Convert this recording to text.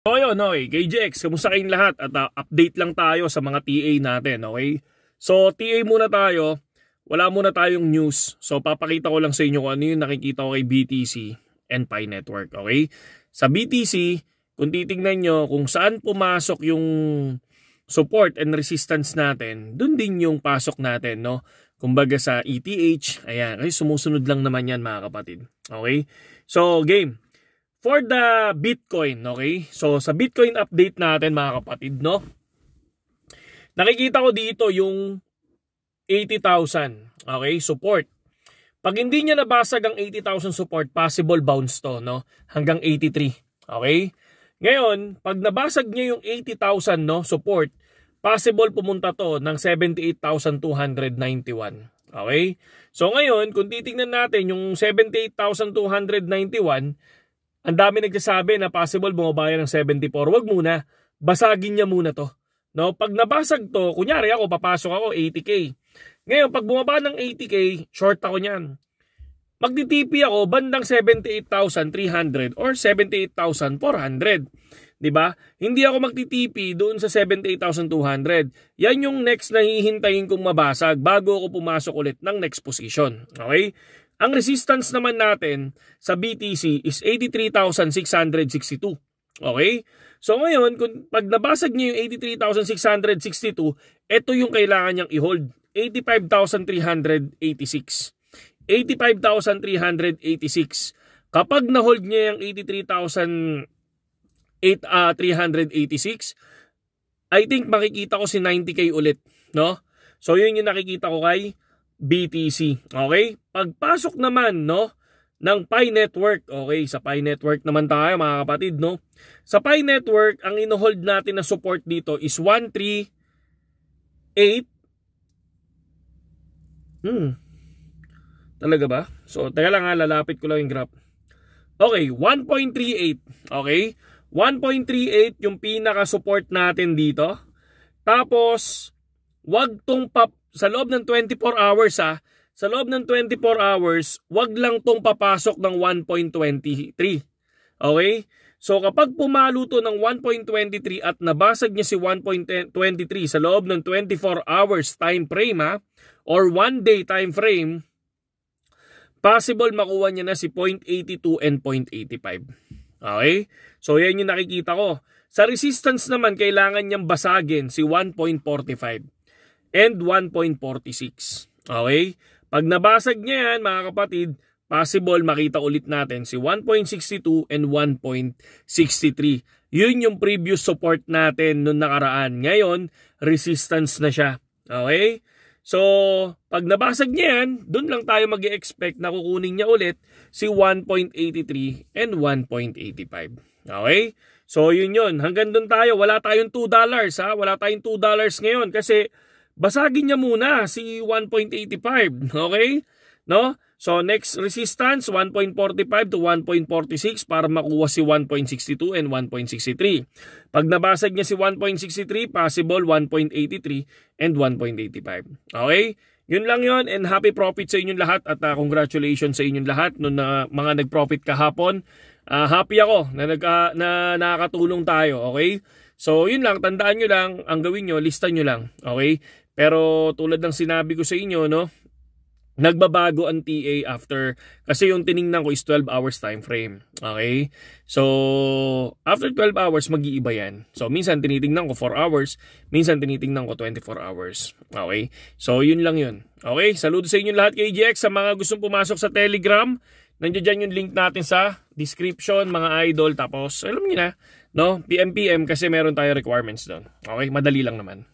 So yun, okay, KJX, kamusta kayong lahat? At update lang tayo sa mga TA natin, okay? So TA muna tayo, wala muna tayong news. So papakita ko lang sa inyo kung ano yung nakikita ko kay BTC and Pi Network, okay? Sa BTC, kung titignan nyo kung saan pumasok yung support and resistance natin, dun din yung pasok natin, no? Kumbaga sa ETH, ayan, kasi sumusunod lang naman yan mga kapatid, okay? So game. For the Bitcoin, okay? So, sa Bitcoin update natin mga kapatid, no? Nakikita ko dito yung 80,000, okay? Support. Pag hindi niya nabasag ang 80,000 support, possible bounce to, no? Hanggang 83, okay? Ngayon, pag nabasag niya yung 80,000, no, support, possible pumunta to ng 78,291, okay? So, ngayon, kung titingnan natin yung 78,291, ang dami nagsasabi na possible bumaba ng 74. Wag muna. Basagin niya muna to. No? Pag nabasag to, kunyari ako, papasok ako, 80K. Ngayon, pag bumaba ng 80K, short ako niyan. Magtitipi ako bandang 78,300 or 78,400. Diba? Hindi ako magtitipi doon sa 78,200. Yan yung next na hihintayin kong mabasag bago ako pumasok ulit ng next position. Okay? Ang resistance naman natin sa BTC is 83,662. Okay? So ngayon, kung pag nabasag niyo yung 83,662, ito yung kailangan niyang i-hold. 85,386. 85,386. Kapag na-hold niya yung 83,386, I think makikita ko si 90K ulit. No? So yun yung nakikita ko kay BTC, okay? Pagpasok naman, no, ng Pi Network, okay, sa Pi Network naman tayo mga kapatid, no? Sa Pi Network, ang ino-hold natin na support dito is 138. Talaga ba? So, teka lang ha, lalapit ko lang yung graph. Okay, 1.38, okay? 1.38 yung pinaka-support natin dito. Tapos, wag tong sa loob ng 24 hours sa loob ng 24 hours, wag lang tong papasok ng 1.23. Okay? So kapag pumalo to ng 1.23 at nabasag niya si 1.23 sa loob ng 24 hours time frame or 1 day time frame, possible makuha niya na si 0.82 and 0.85. Okay? So yan yung nakikita ko. Sa resistance naman, kailangan niyang basagin si 1.45. and 1.46. Okay? Pag nabasag niya yan, mga kapatid, possible makita ulit natin si 1.62 and 1.63. Yun yung previous support natin noong nakaraan. Ngayon, resistance na siya. Okay? So, pag nabasag niya yan, dun lang tayo mag-expect na kukunin niya ulit si 1.83 and 1.85. Okay? So, yun yun. Hanggang dun tayo. Wala tayong $2 ha. Wala tayong $2 ngayon kasi basagin niya muna si 1.85, okay? No? So next resistance 1.45 to 1.46 para makuha si 1.62 and 1.63. Pag nabasag niya si 1.63, possible 1.83 and 1.85. Okay? Yun lang yun, and happy profit sa inyong lahat at congratulations sa inyong lahat no na mga nag-profit kahapon. Happy ako na nakakatulong tayo, okay? So yun lang, tandaan nyo lang, ang gawin nyo, lista nyo lang, okay? Pero tulad ng sinabi ko sa inyo, no, nagbabago ang TA after, kasi yung tiningnan ko is 12 hours time frame. Okay? So, after 12 hours, mag-iiba yan. So, minsan tinitingnan ko 4 hours, minsan tinitingnan ko 24 hours. Okay? So, yun lang yun. Okay? Saludo sa inyo lahat kay GX. Sa mga gustong pumasok sa Telegram, nandiyan dyan yung link natin sa description, mga idol. Tapos, alam niyo na, no? PM kasi meron tayo requirements doon. Okay? Madali lang naman.